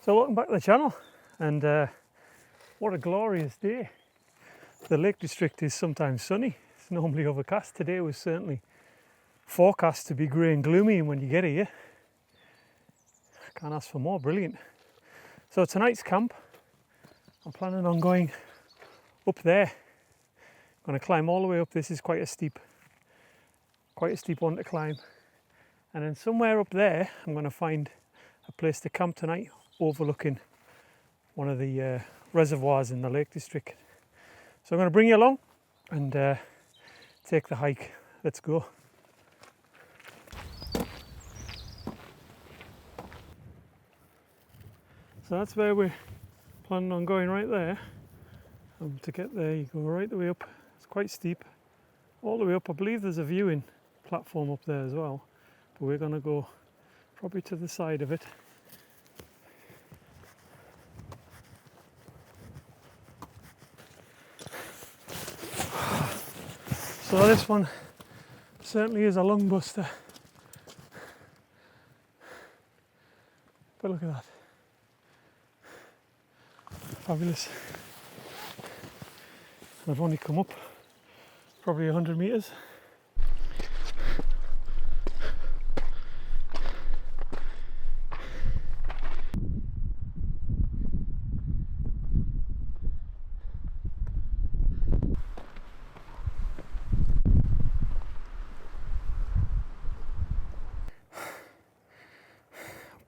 So welcome back to the channel, and what a glorious day. The Lake District is sometimes sunny, it's normally overcast. Today was certainly forecast to be grey and gloomy, and when you get here, can't ask for more. Brilliant. So tonight's camp, I'm planning on going up there. I'm going to climb all the way up. This is quite a steep one to climb, and then somewhere up there I'm going to find a place to camp tonight overlooking one of the reservoirs in the Lake District. So I'm going to bring you along and take the hike. Let's go. So that's where we're planning on going, right there. To get there you go right the way up. It's quite steep, all the way up. I believe there's a viewing platform up there as well, but we're going to go probably to the side of it. So this one certainly is a lung buster. But look at that. Fabulous. I've only come up probably 100 metres.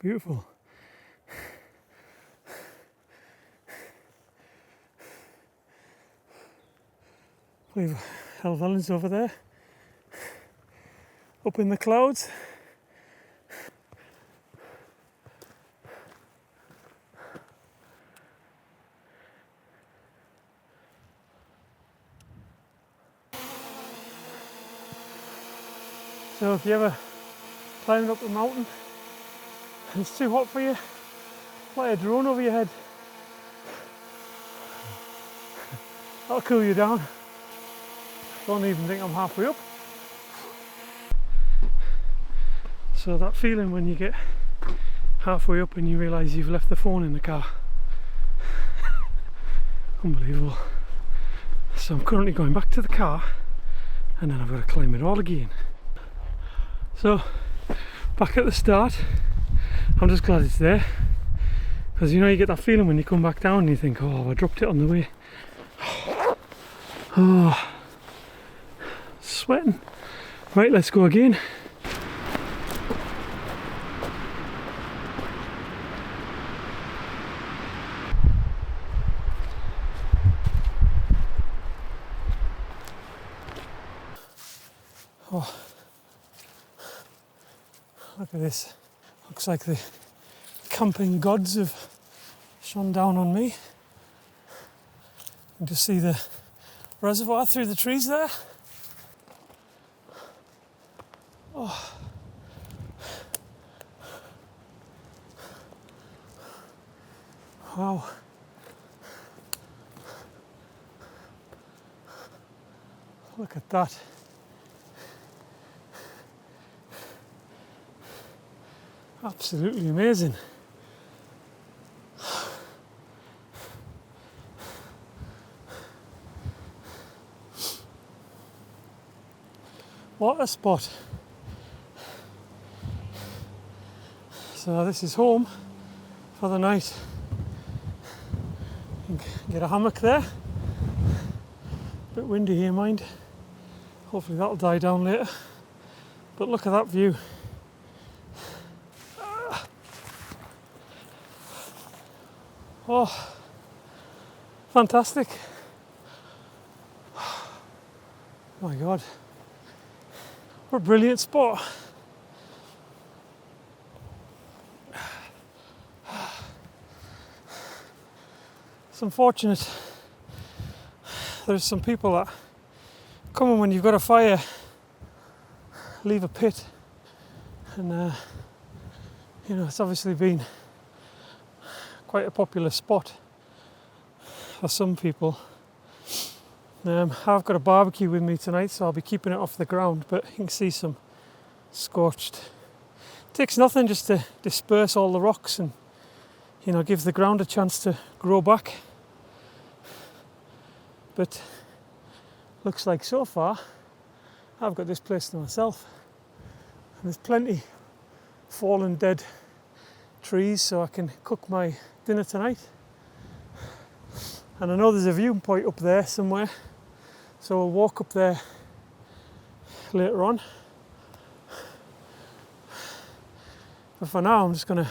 Beautiful. We've Helvellyn's over there, up in the clouds. So if you ever climbing up a mountain and it's too hot for you, fly a drone over your head. That'll cool you down. Don't even think I'm halfway up. So that feeling when you get halfway up and you realise you've left the phone in the car. Unbelievable. So I'm currently going back to the car and then I've got to climb it all again. So back at the start, I'm just glad it's there, because you know you get that feeling when you come back down and you think, oh, I dropped it on the way. Oh, sweating. Right, let's go again. Oh, look at this. Looks like the camping gods have shone down on me. You can just see the reservoir through the trees there. Oh. Wow. Look at that. Absolutely amazing. What a spot. So this is home for the night. You can get a hammock there. A bit windy here, mind. Hopefully that'll die down later. But look at that view. Oh, fantastic. Oh my God. What a brilliant spot. It's unfortunate there's some people that come in when you've got a fire, leave a pit, and you know, it's obviously been quite a popular spot for some people. I've got a barbecue with me tonight, so I'll be keeping it off the ground, but you can see some scorched. It takes nothing just to disperse all the rocks and give the ground a chance to grow back. But looks like so far I've got this place to myself. And there's plenty fallen dead trees so I can cook my dinner tonight. And I know there's a viewpoint up there somewhere, so we'll walk up there later on. But for now I'm just going to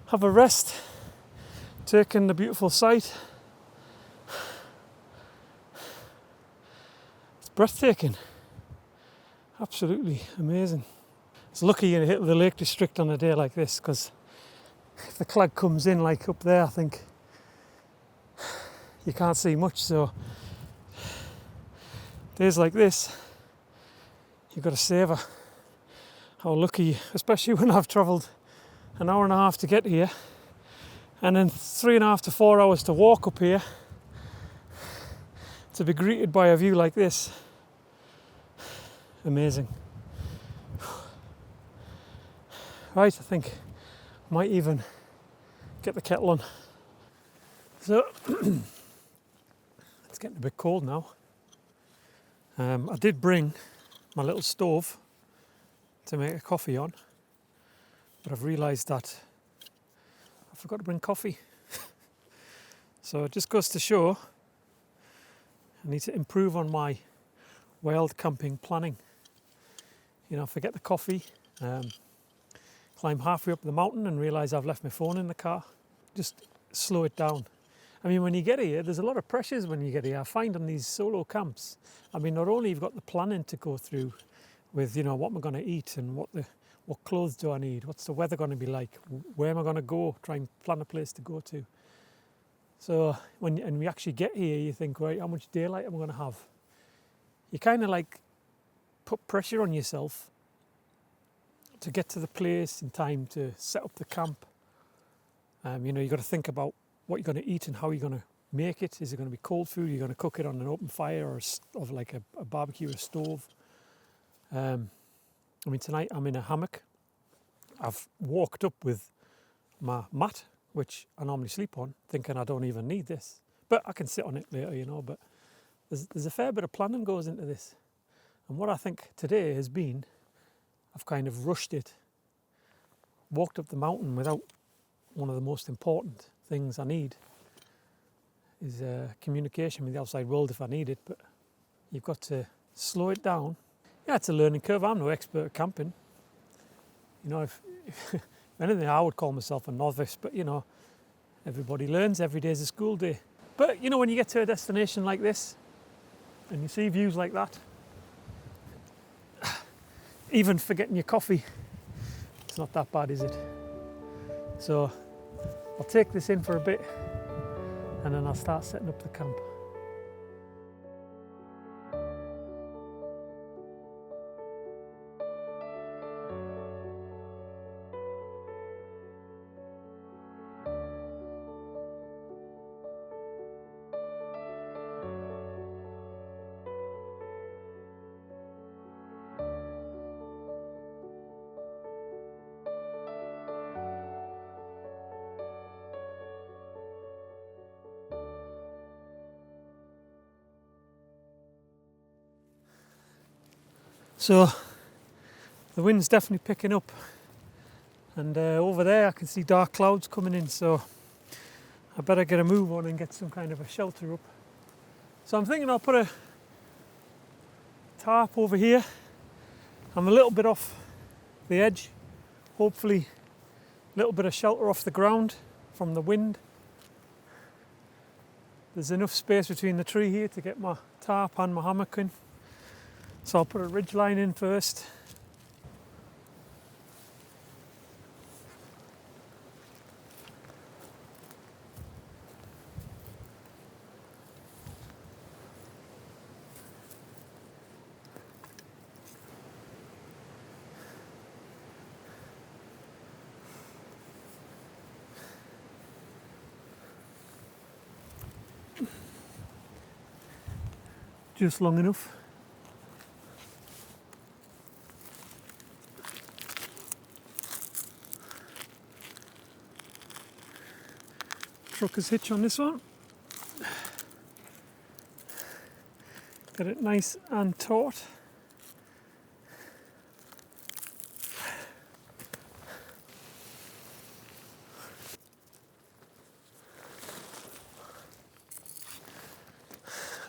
have a rest, take in the beautiful sight. It's breathtaking, absolutely amazing. It's lucky you hit the Lake District on a day like this, because if the cloud comes in like up there, I think you can't see much. So days like this, you've got to savour how lucky, especially when I've travelled an hour and a half to get here, and then 3.5 to 4 hours to walk up here, to be greeted by a view like this. Amazing. Right, I think I might even get the kettle on. So it's getting a bit cold now. I did bring my little stove to make a coffee on, but I've realised that I forgot to bring coffee. So it just goes to show I need to improve on my wild camping planning. Forget the coffee, climb halfway up the mountain and realise I've left my phone in the car. Just slow it down. I mean, when you get here, there's a lot of pressures when you get here. I find on these solo camps, I mean, not only you've got the planning to go through with, what am I going to eat and what clothes do I need, what's the weather going to be like, where am I going to go, try and plan a place to go to. So when we actually get here, you think, right, how much daylight am I going to have? You kind of like put pressure on yourself to get to the place in time to set up the camp. You've got to think about what you're going to eat and how you're going to make it. Is it going to be cold food? Are you going to cook it on an open fire or like a barbecue or a stove? Tonight I'm in a hammock. I've walked up with my mat, which I normally sleep on, thinking I don't even need this. But I can sit on it later, but there's a fair bit of planning goes into this. And what I think today has been, I've kind of rushed it, walked up the mountain without one of the most important things I need is communication with the outside world if I need it, but you've got to slow it down. Yeah, it's a learning curve. I'm no expert at camping. If anything, I would call myself a novice, but everybody learns. Every day is a school day. But when you get to a destination like this and you see views like that, even forgetting your coffee, it's not that bad, is it? So I'll take this in for a bit and then I'll start setting up the camp. So the wind's definitely picking up, and over there I can see dark clouds coming in, so I better get a move on and get some kind of a shelter up. So I'm thinking I'll put a tarp over here. I'm a little bit off the edge, hopefully a little bit of shelter off the ground from the wind. There's enough space between the tree here to get my tarp and my hammock in. So I'll put a ridge line in first. Just long enough. trucker's hitch on this one. Get it nice and taut.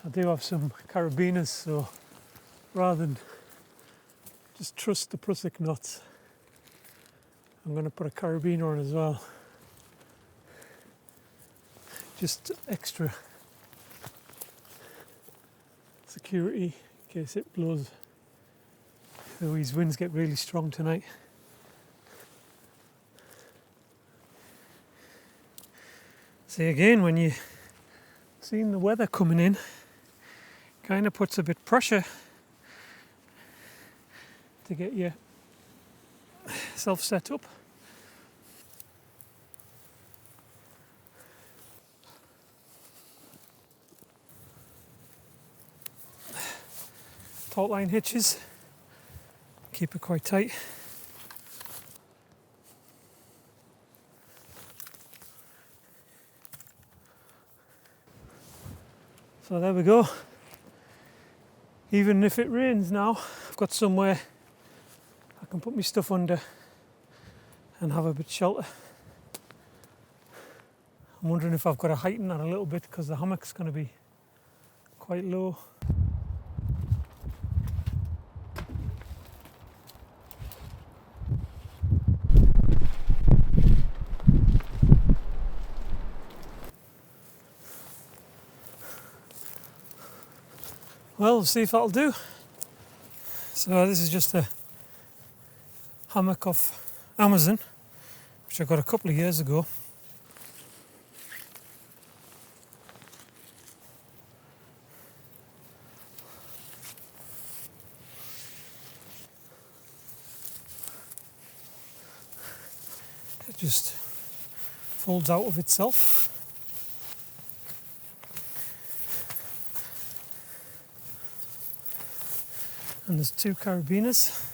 I do have some carabiners, so rather than just trust the prusik knots, I'm going to put a carabiner on as well. Just extra security in case it blows. Though these winds get really strong tonight. See, again, when you seen the weather coming in, kind of puts a bit pressure to get yourself set up. Taut line hitches, keep it quite tight. So there we go. Even if it rains now, I've got somewhere I can put my stuff under and have a bit of shelter. I'm wondering if I've got to heighten that a little bit because the hammock's going to be quite low. Well, we'll see if that'll do. So this is just a hammock off Amazon, which I got a couple of years ago. It just folds out of itself. And there's two carabiners.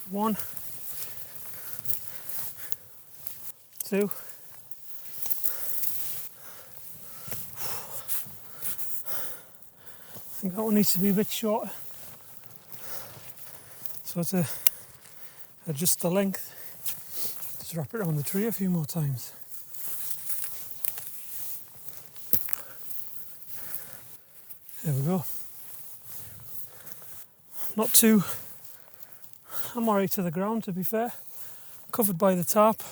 One, two. I think that one needs to be a bit shorter. So to adjust the length, just wrap it around the tree a few more times. There we go. Not too, I'm alright to the ground, to be fair. Covered by the tarp.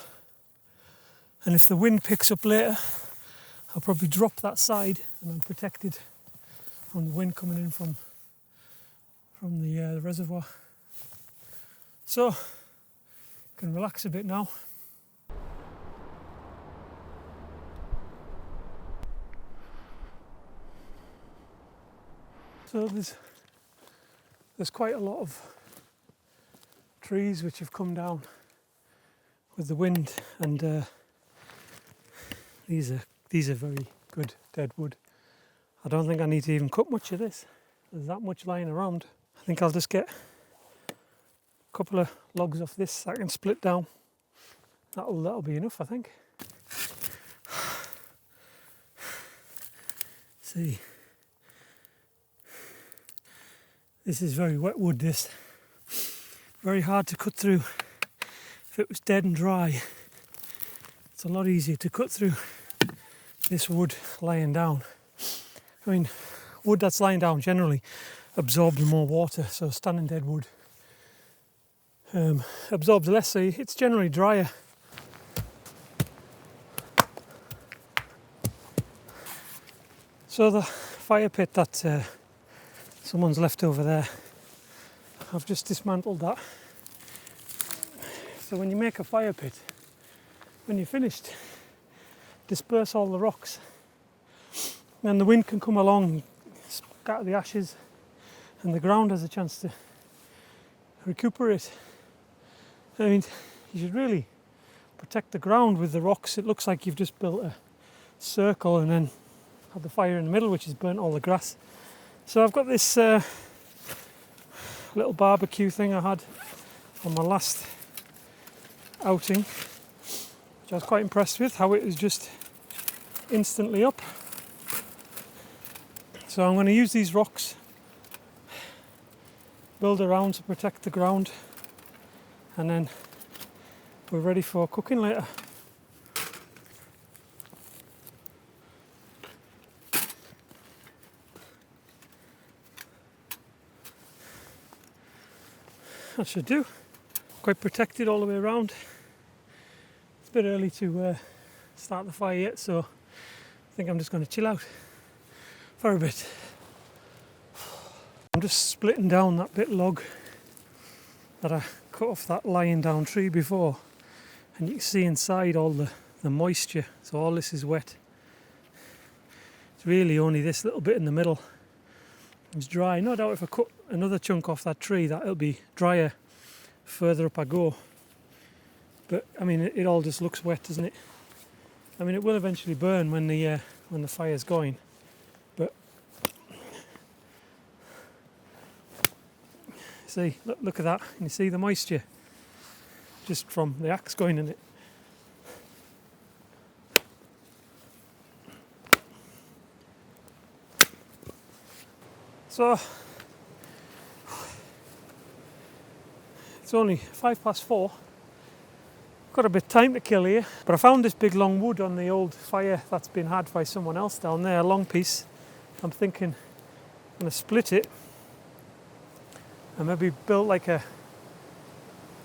And if the wind picks up later, I'll probably drop that side and I'm protected from the wind coming in from the reservoir. So, can relax a bit now. So there's quite a lot of trees which have come down with the wind, and these are very good dead wood. I don't think I need to even cut much of this. There's that much lying around. I think I'll just get a couple of logs off this I can split down. That'll be enough, I think. See. This is very wet wood, this. Very hard to cut through. If it was dead and dry, it's a lot easier to cut through this wood lying down. I mean, wood that's lying down generally absorbs more water, so standing dead wood absorbs less, so it's generally drier. So the fire pit that someone's left over there, I've just dismantled that. So when you make a fire pit, when you're finished, disperse all the rocks, and the wind can come along, scatter the ashes, and the ground has a chance to recuperate. I mean, you should really protect the ground with the rocks. It looks like you've just built a circle and then had the fire in the middle, which has burnt all the grass. So I've got this little barbecue thing I had on my last outing, which I was quite impressed with, how it was just instantly up. So I'm going to use these rocks, build around to protect the ground, and then we're ready for cooking later. That should do. Quite protected all the way around. It's a bit early to start the fire yet, so I think I'm just going to chill out for a bit. I'm just splitting down that bit log that I cut off that lying down tree before, and you can see inside all the moisture, so all this is wet. It's really only this little bit in the middle. It's dry. No doubt if I cut another chunk off that tree that it'll be drier further up I go. But I mean it all just looks wet, doesn't it? I mean it will eventually burn when the fire's going. But see, look at that. Can you see the moisture just from the axe going in it? So it's only 4:05. Got a bit of time to kill here, but I found this big long wood on the old fire that's been had by someone else down there, a long piece. I'm thinking I'm going to split it and maybe build like a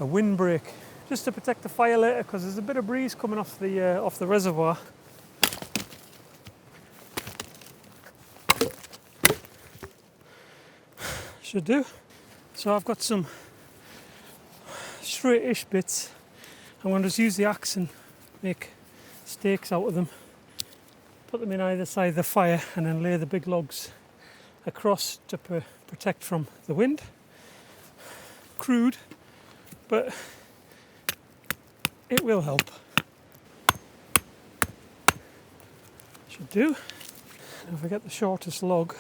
windbreak just to protect the fire later, because there's a bit of breeze coming off the reservoir. Should do. So I've got some straight-ish bits. I'm going to just use the axe and make stakes out of them, put them in either side of the fire, and then lay the big logs across to protect from the wind. Crude, but it will help. Should do. Now if I get the shortest log,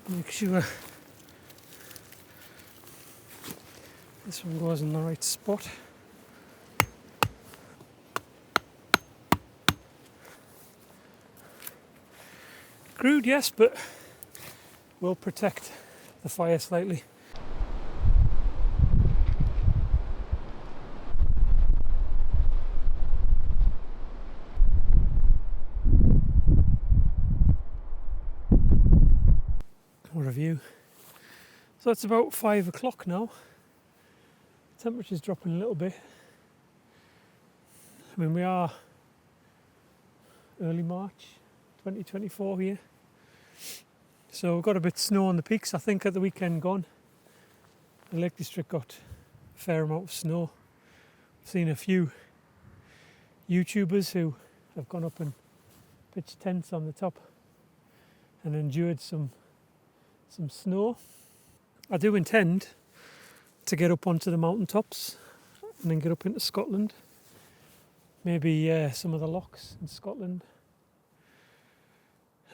make sure this one goes in the right spot. Crude, yes, but will protect the fire slightly. What a view. So it's about 5 o'clock now. Temperature's dropping a little bit. I mean, we are early March 2024 here. So we've got a bit of snow on the peaks. I think at the weekend gone, the Lake District got a fair amount of snow. I've seen a few YouTubers who have gone up and pitched tents on the top and endured some snow. I do intend to get up onto the mountaintops and then get up into Scotland. Maybe some of the lochs in Scotland.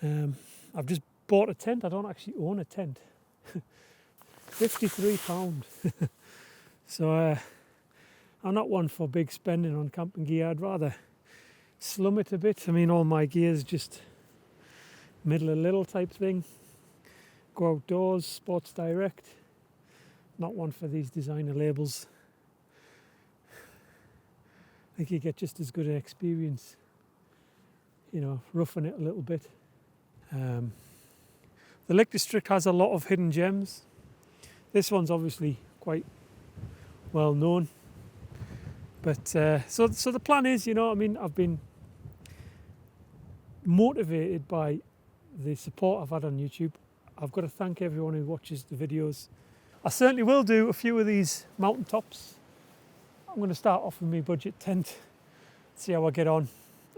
I've just bought a tent. I don't actually own a tent. £53. So I'm not one for big spending on camping gear. I'd rather slum it a bit. I mean, all my gear's just middle of little type thing. Go outdoors, Sports Direct. Not one for these designer labels. I think you get just as good an experience, you know, roughing it a little bit. The Lake District has a lot of hidden gems. This one's obviously quite well known. But so the plan is, you know, I mean, I've been motivated by the support I've had on YouTube. I've got to thank everyone who watches the videos. I certainly will do a few of these mountaintops. I'm going to start off with my budget tent, see how I get on,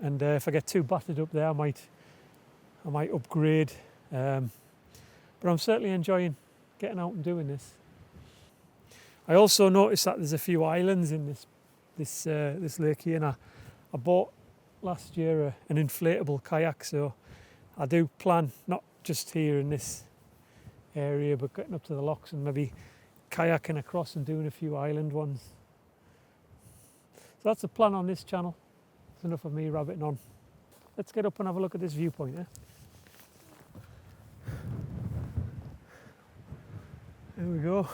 and if I get too battered up there, I might upgrade. But I'm certainly enjoying getting out and doing this. I also noticed that there's a few islands in this lake here, and I bought last year an inflatable kayak, so I do plan not just here in this area, but getting up to the lochs and maybe kayaking across and doing a few island ones. So that's the plan on this channel. enough of me rabbiting on. Let's get up and have a look at this viewpoint, eh? Here we go.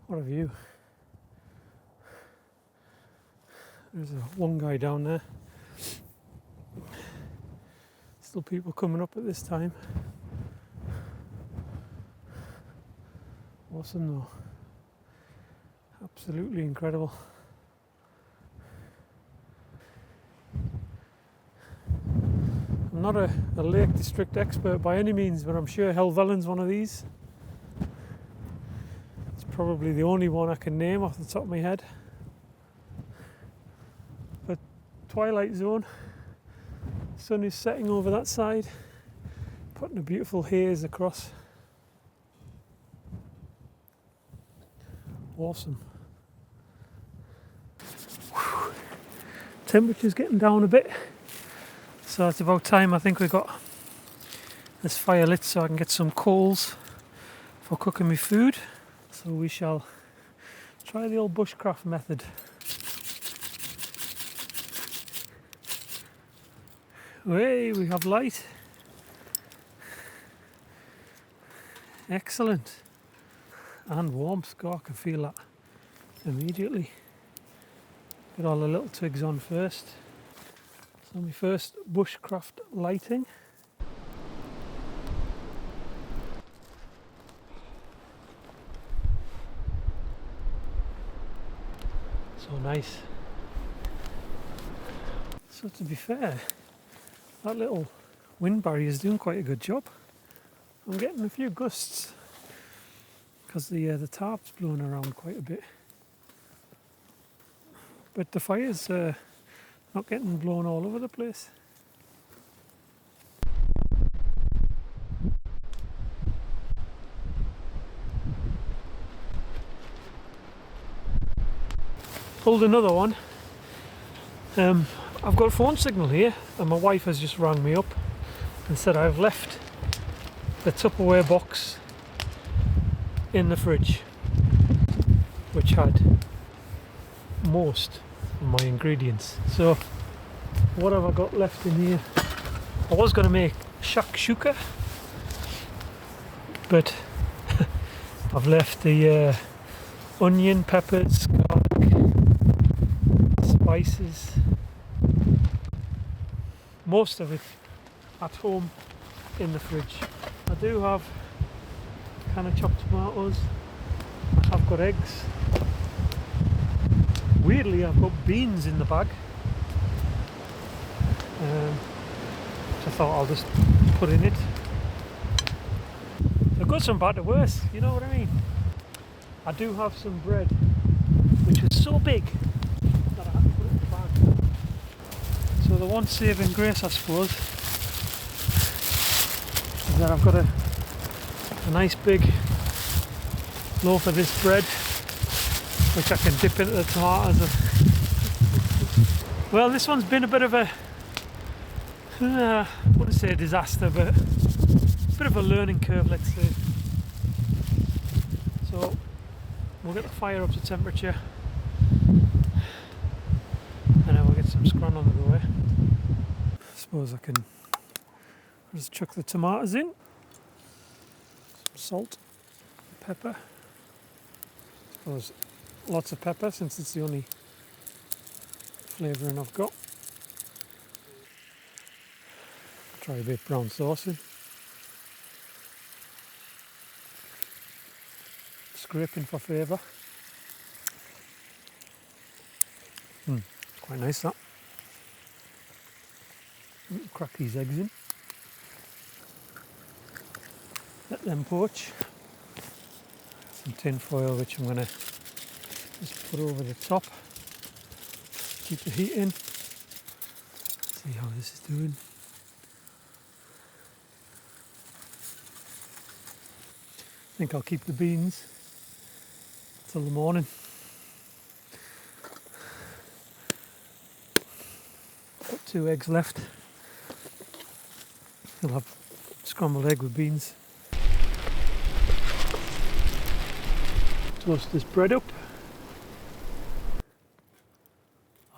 What a view. There's one guy down there. Still people coming up at this time. Awesome though. Absolutely incredible. I'm not a Lake District expert by any means, but I'm sure Helvellyn's one of these. It's probably the only one I can name off the top of my head. But twilight zone, sun is setting over that side, putting a beautiful haze across. Awesome. Whew. Temperature's getting down a bit, so it's about time I think we got this fire lit so I can get some coals for cooking my food. So we shall try the old bushcraft method. Hey, we have light. Excellent. And warmth. God, I can feel that immediately. Get all the little twigs on first. So my first bushcraft lighting. So nice. So to be fair, that little wind barrier is doing quite a good job. I'm getting a few gusts because the tarp's blowing around quite a bit. But the fire's not getting blown all over the place. Pulled another one. I've got a phone signal here and my wife has just rang me up and said I've left the Tupperware box in the fridge, which had most of my ingredients. So what have I got left in here? I was going to make shakshuka, but I've left the onion, peppers, garlic, spices, most of it at home in the fridge. I do have a can of chopped tomatoes, I have got eggs. Weirdly, I've got beans in the bag, which I thought I'll just put in it. The good's from bad to worse, you know what I mean? I do have some bread, which was so big that I had to put it in the bag. So the one saving grace, I suppose, is that I've got a nice big loaf of this bread, which I can dip into the tomatoes. Well, this one's been a bit of a, I wouldn't say a disaster, but a bit of a learning curve, let's say. So we'll get the fire up to temperature and then we'll get some scran on the go. I suppose I can just chuck the tomatoes in, some salt, pepper. I suppose lots of pepper since it's the only flavouring I've got. Try a bit brown sauce in. Scraping for flavour. Quite nice that. Crack these eggs in. Let them poach. Some tin foil which I'm going to just put over the top. Keep the heat in. See how this is doing. I think I'll keep the beans till the morning. 2 eggs left. I'll have scrambled egg with beans. Toast this bread up.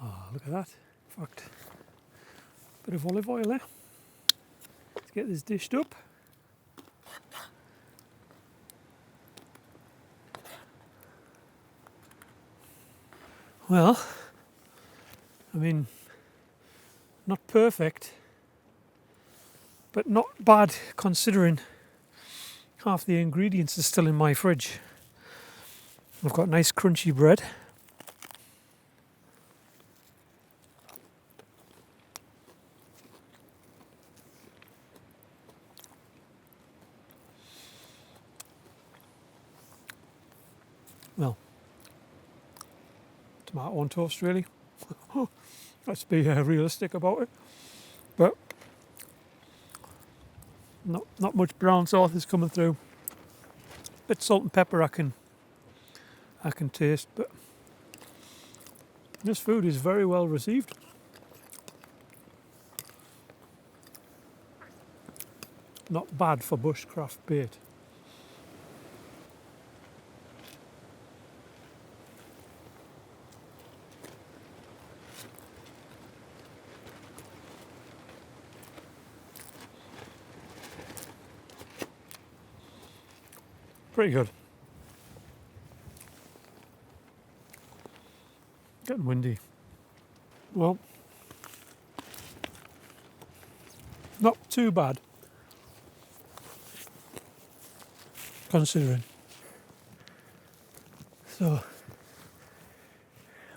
Oh, look at that. In fact, bit of olive oil there. Let's get this dished up. Well, I mean, not perfect, but not bad considering half the ingredients are still in my fridge. I've got nice crunchy bread. Well, tomato on toast really. Let's be realistic about it. But not much brown sauce is coming through. Bit salt and pepper I can taste, but this food is very well received. Not bad for bushcraft bait. Pretty good. Getting windy. Well, not too bad considering. So,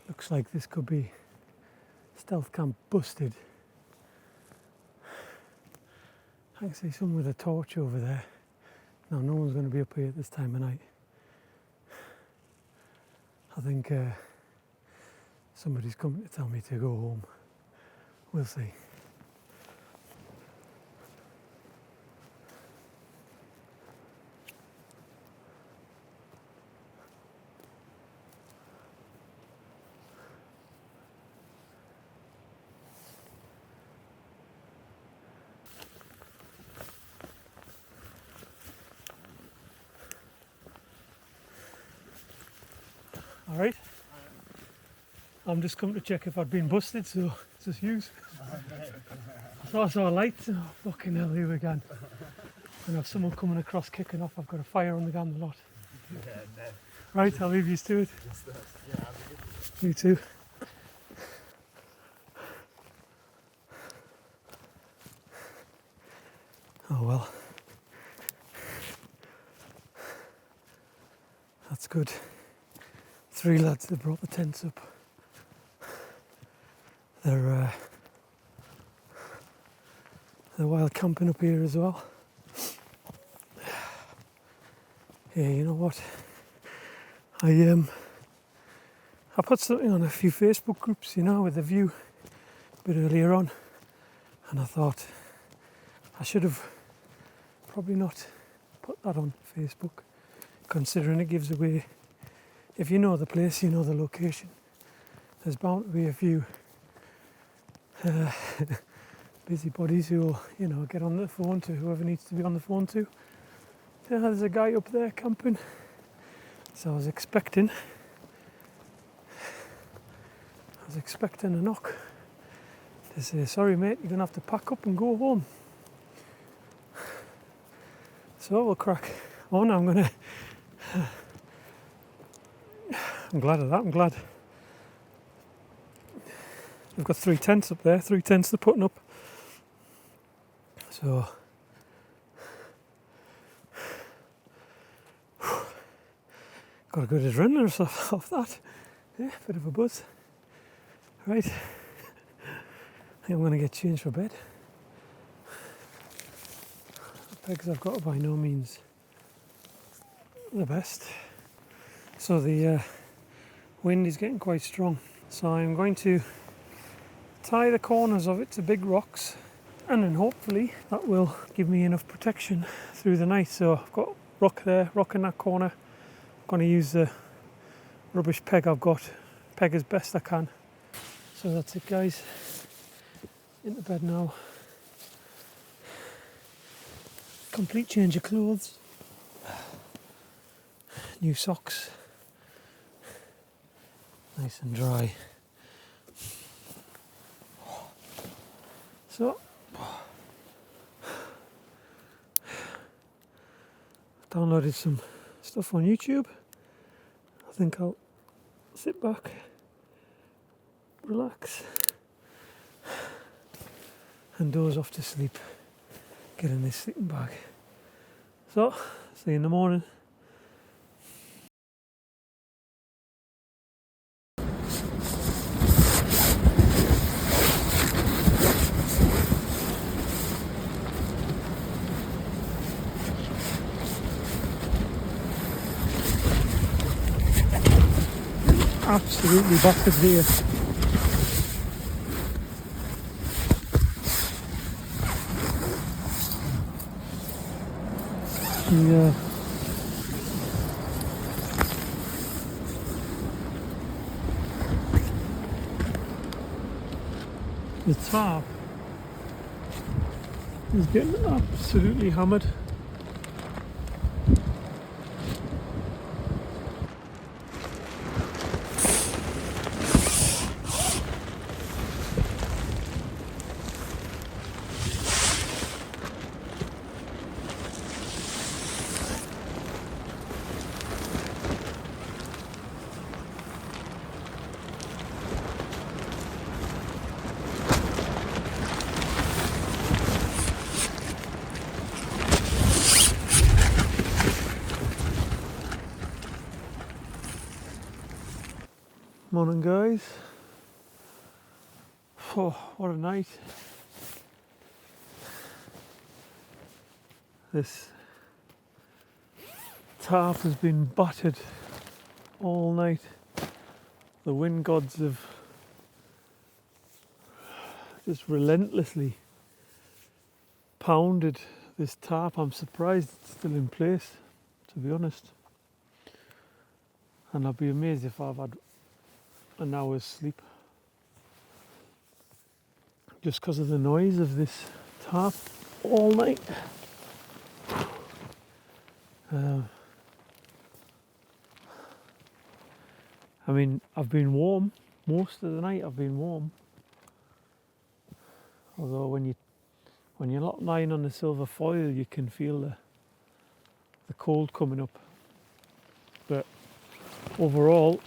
looks like this could be stealth camp busted. I can see someone with a torch over there. Now, no one's going to be up here at this time of night. I think somebody's coming to tell me to go home. We'll see. All right. I'm just coming to check if I'd been busted, so it's just use. I thought I saw a light. Oh, fucking hell, here we go. And have someone coming across kicking off. I've got a fire on the gun a lot. Right, I'll leave you to it. You too. Oh well. That's good. 3 lads that brought the tents up. They're wild camping up here as well. Yeah, you know what? I put something on a few Facebook groups, you know, with a view a bit earlier on, and I thought I should have probably not put that on Facebook, considering it gives away. If you know the place, you know the location. There's bound to be a few busybodies who will, you know, get on the phone to whoever needs to be on the phone to. Yeah, there's a guy up there camping. So I was expecting a knock to say, sorry mate, you're going to have to pack up and go home. So we'll crack on. I'm glad of that. I'm glad. We've got 3 tents up there, 3 tents they're putting up. So got a good adrenaline off that. Yeah, bit of a buzz. Right. I think I'm going to get changed for bed. The pegs I've got are by no means the best. So the wind is getting quite strong. So I'm going to tie the corners of it to big rocks, and then hopefully that will give me enough protection through the night. So I've got rock there, rock in that corner. I'm going to use the rubbish peg I've got, peg as best I can. So that's it guys. into bed now. Complete change of clothes. New socks. Nice and dry. So, downloaded some stuff on YouTube. I think I'll sit back, relax, and doze off to sleep. Get in this sleeping bag. So, see you in the morning. Absolutely battered here. Yeah. The tarp is getting absolutely hammered. Morning guys. Oh, what a night. This tarp has been battered all night. The wind gods have just relentlessly pounded this tarp. I'm surprised it's still in place, to be honest. And I'd be amazed if I've had an hour's sleep just because of the noise of this tarp all night. I mean, I've been warm most of the night. I've been warm, although when you're not lying on the silver foil, you can feel the cold coming up. But overall,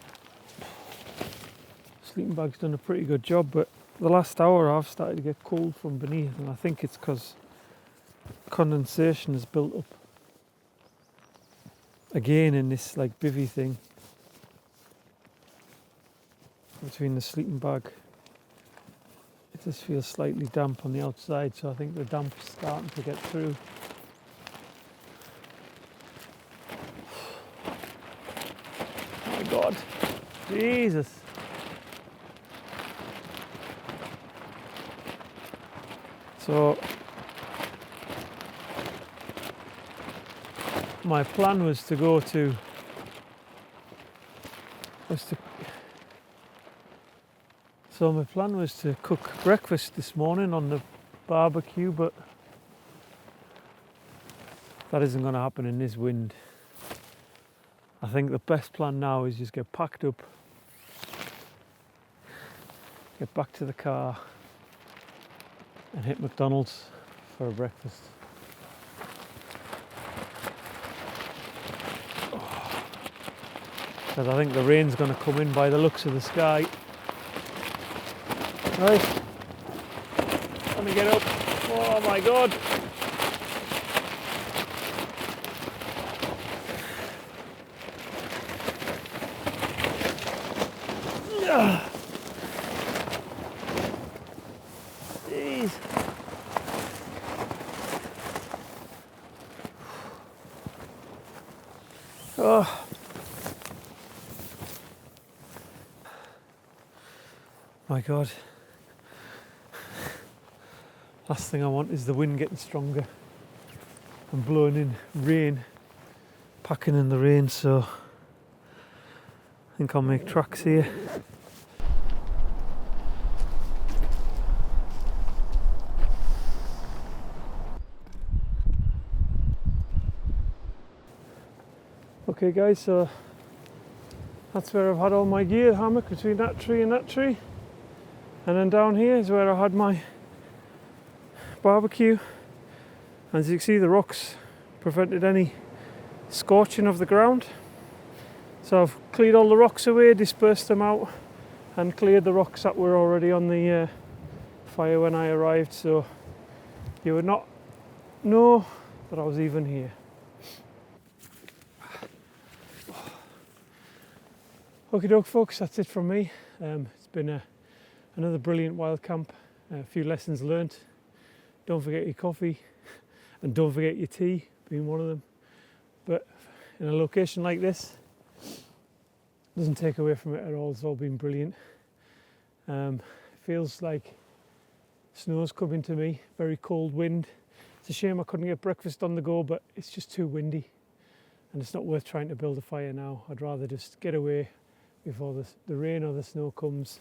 sleeping bag's done a pretty good job. But the last hour I've started to get cold from beneath, and I think it's because condensation has built up again in this like bivvy thing between the sleeping bag. It just feels slightly damp on the outside, so I think the damp's starting to get through. Oh my God, Jesus. So my plan was to go to So my plan was to cook breakfast this morning on the barbecue, but that isn't going to happen in this wind. I think the best plan now is just get packed up, get back to the car and hit McDonald's for a breakfast. Because I think the rain's going to come in by the looks of the sky. Right, let me get up. Oh my God. Jeez. Oh. My God. Last thing I want is the wind getting stronger and blowing in rain, packing in the rain, so I think I'll make tracks here. Okay guys, so that's where I've had all my gear, hammock between that tree and that tree. And then down here is where I had my barbecue. As you can see, the rocks prevented any scorching of the ground. So I've cleared all the rocks away, dispersed them out, and cleared the rocks that were already on the fire when I arrived, so you would not know that I was even here. Okie doke folks, that's it from me. It's been another brilliant wild camp, a few lessons learnt. Don't forget your coffee and don't forget your tea, being one of them. But in a location like this, doesn't take away from it at all. It's all been brilliant. Feels like snow's coming to me, very cold wind. It's a shame I couldn't get breakfast on the go, but it's just too windy and it's not worth trying to build a fire now. I'd rather just get away before the rain or the snow comes.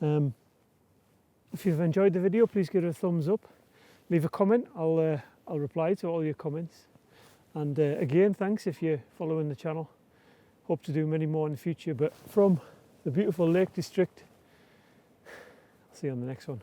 If you've enjoyed the video, please give it a thumbs up. Leave a comment, I'll reply to all your comments. And again, thanks if you're following the channel. Hope to do many more in the future, but from the beautiful Lake District, I'll see you on the next one.